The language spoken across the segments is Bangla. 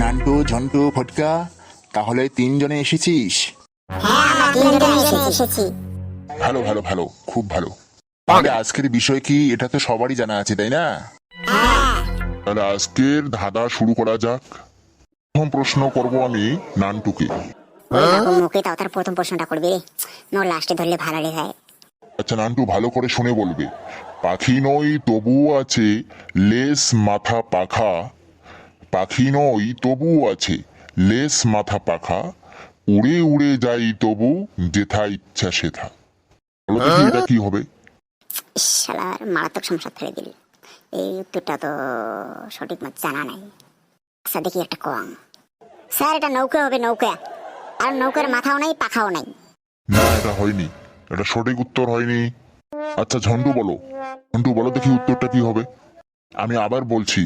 নান্টু, ঝন্টু, ফটকা, তাহলে তিনজনে এসেছিস? হ্যাঁ, আমরা তিনজনে এসেছি। ভালো ভালো ভালো, খুব ভালো। তাহলে আজকের বিষয় কি এটা তো সবারই জানা আছে, তাই না? তাহলে আজকের ধাঁধা শুরু করা যাক। প্রথম প্রশ্ন করব আমি নান্টুকে। মুখে তাও তার প্রথম প্রশ্নটা করবি রে, নো লাস্টে ধরলে ভালো লেখায়। আচ্ছা নান্টু, ভালো করে শুনে বলবে। পাখি নই তবুও আছে লেস মাথা পাখা, পাখি নই তবুও আছে লেস মাথা পাখা, উড়ে উড়ে যাই তবু যেথা ইচ্ছা সেথা। বলো দেখি এটা কি হবে? শালার মারাত্মক সমস্যা ফেলে দিল। এই উত্তরটা তো সঠিক মত জানা নাই। আচ্ছা দেখি একটা কম। স্যার এটা নৌকা হবে, নৌকা। আর নৌকার মাথাও নাই, পাখাও নাই। না, এটা হয়নি, এটা সঠিক উত্তর হয়নি। আচ্ছা ঝন্টু বলো, ঝন্টু বলো দেখি উত্তরটা কি হবে। আমি আবার বলছি,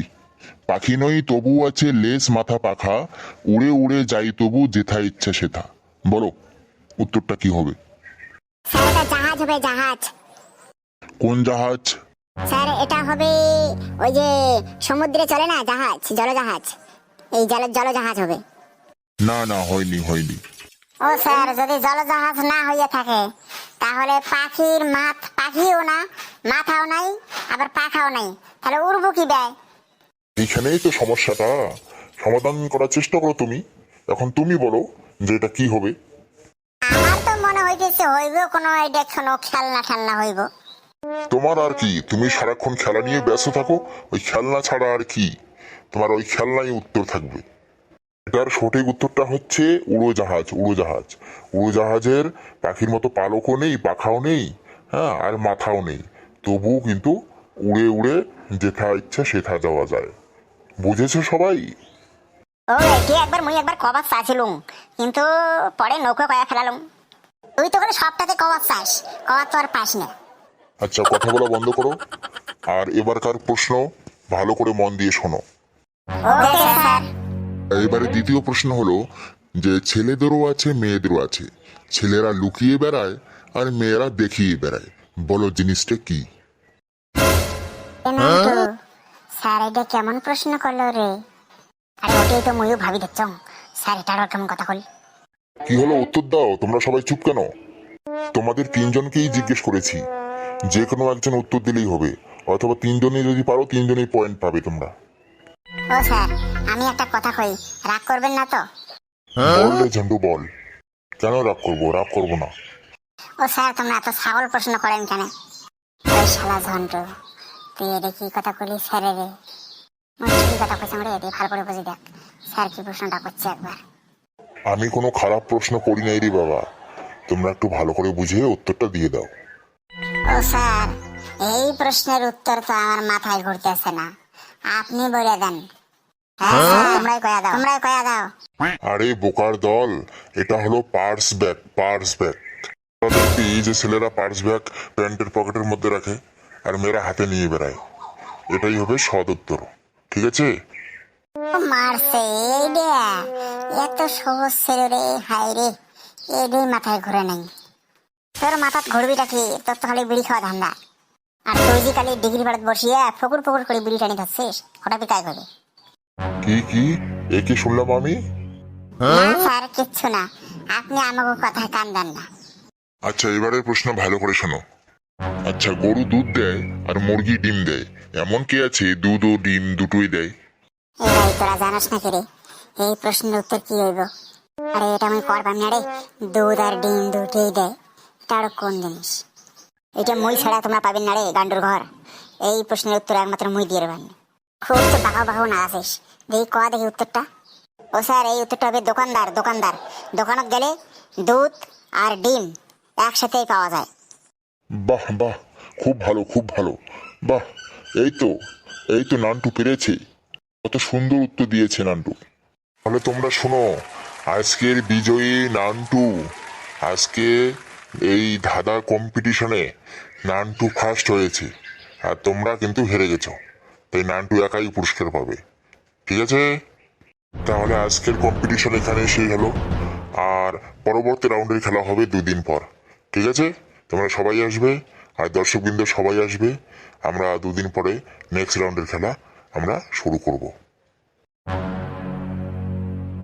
পাখি নই তবু আছে লেস মাথা পাখা, উড়ে উড়ে যাই তবু যেথা ইচ্ছা সেথা। বলো উত্তরটা কি হবে? স্যার এটা জাহাজ হবে, জাহাজ। কোন জাহাজ? স্যার এটা হবে ওই যে সমুদ্রে চলে না জাহাজ, জলজাহাজ। এই জলজাহাজ হবে। না না, হয়নি হয়নি। ও স্যার, যদি জলজাহাজ না হয়ে থাকে তাহলে পাখিও না, মাথাও নাই, আবার পাখাও নাই, তাহলে উড়বো কি দেয়? এইখানেই তো সমস্যাটা। সমাধান করার চেষ্টা করো তুমি। এখন তুমি বলো যে এটা কি হবে। আমার তো মনে হইতেছে হইব কোনো এটা কোনো খেলনা হইব। তোমার আর কি, তুমি সারাক্ষণ খেলা নিয়ে ব্যস্ত থাকো। ওই খেলনা ছাড়া আর কি, তোমার ওই খেলনাই উত্তর থাকবে। এটার সঠিক উত্তরটা হচ্ছে উড়োজাহাজ। উড়োজাহাজ, উড়োজাহাজের পাখির মতো পালকও নেই, পাখাও নেই, হ্যাঁ, আর মাথাও নেই, তবুও কিন্তু উড়ে উড়ে যেথা ইচ্ছা সেথা যাওয়া যায়। বুঝেছো সবাই? ও এটি মুই একবার কবার চাইছিলুম, কিন্তু পরে নৌকা কয়া ফেলালুম। তুই তো করে সবটাতে কবার চাস, কবার তো আর পাস না। আচ্ছা, কথা বলা বন্ধ করো। আর এবারকার প্রশ্ন ভালো করে মন দিয়ে শোনো। Okay sir. এবারে দ্বিতীয় প্রশ্ন হলো যে ছেলেদেরও আছে মেয়েদেরও আছে, ছেলেরা লুকিয়ে বেড়ায় আর মেয়েরা দেখিয়ে বেড়ায়। বলো জিনিসটা কি? স্যার এটা কেমন প্রশ্ন করলো রে? আরে ওটাই তো মুইও ভাবি দেখছ। স্যার এটারও কেমন কথা কল। কি হলো, উত্তর দাও। তোমরা সবাই চুপ কেন? তোমাদের তিনজনকেই জিজ্ঞেস করেছি, যে কোনো একজন উত্তর দিলেই হবে, অথবা তিনজনেই যদি পারো তিনজনেই পয়েন্ট পাবে তোমরা। ও স্যার, আমি একটা কথা কই, রাগ করবেন না তো? বললে ঝন্টু বল। কেন রাগ করবো? রাগ করবো না। ও স্যার, তোমরা এত ছাগল প্রশ্ন করেন কেন? ওই শালা ঝন্টু, তুই এটা কি কথা কইলি স্যার রে? কি কথা কইছ রে? এটা ভালো করে বুঝি দেখ। স্যার কি প্রশ্নটা করছে একবার। আমি কোনো খারাপ প্রশ্ন করি নাই রে বাবা, তোমরা একটু ভালো করে বুঝিয়ে উত্তরটা দিয়ে দাও। ও স্যার, এই প্রশ্নের উত্তর তো আমার মাথায় ঘুরতেছে না, আপনি বলে দেন। হ্যাঁ স্যার, তোমরাই কয়া দাও। আরে বোকার দল, এটা হলো পার্স ব্যাগ। Purse bag. দেখবি যে ছেলেরা পার্স ব্যাগ প্যান্টের পকেটের মধ্যে রাখে আর মেয়েরা হাতে নিয়ে বেড়ায়। এটাই হবে সদ উত্তর, ঠিক আছে? মারছে এইডা, এত সহজ ছিল রে, হাই রে, এইটাই মাথায় ঘুরে নাই। তোর মাথাত ঘুরবিটা কি? তোর তো খালি বিড়ি খাওয়া ধান্দা। আর তুই যে খালি ডিগ্রি পাড়াত বসিয়া ফকুর করে বিড়ি টানি থাকছিস, ওটা বিকায় হবে। কি কি এ কি শুনলাম আমি? না স্যার, কিচ্ছু না, আপনি আমাকে কথায় কান দেন না। আচ্ছা, এবারের প্রশ্ন ভালো করে শোনো। আচ্ছা, গরু দুধ দেয় আর মুরগি ডিম দেয়, এমন কে আছে দুধ ও ডিম দুটোই দেয়? এটাই তোরা জানাস না রে, এই প্রশ্নের উত্তর কি হইব? আরে এটা আমি করবাম না রে। দুধ আর ডিম দুটোই দেয়, এটা আরো কোন জিনিস? এটা মই ছাড়া তোমরা পাবেন না রে গান্ডুর ঘর। এই প্রশ্নের উত্তর একমাত্র মই দিয়ে পারেন। খুব তো বাঘাও না আছিস, দেখি কয়া দেখি উত্তরটা। ও স্যার, এই উত্তরটা হবে দোকানদার। দোকানত গেলে দুধ আর ডিম একসাথেই পাওয়া যায়। বাহ বাহ, খুব ভালো খুব ভালো, বাহ। এই তো, এই তো নান্টু পেরেছে। কত সুন্দর উত্তর দিয়েছে নান্টু। তাহলে তোমরা শোনো, আজকের বিজয়ী নান্টু। আজকে এই ধাঁধা কম্পিটিশনে নান্টু ফার্স্ট হয়েছে, আর তোমরা কিন্তু হেরে গেছো। তাই নান্টু একাই পুরস্কার পাবে, ঠিক আছে? তাহলে আজকের কম্পিটিশন এখানে শেষ হলো, আর পরবর্তী রাউন্ডের খেলা হবে 2 দিন পর, ঠিক আছে? তোমরা সবাই আসবে, আর দর্শকবৃন্দ সবাই আসবে। আমরা 2 দিন পরে নেক্সট রাউন্ডের খেলা আমরা শুরু করব।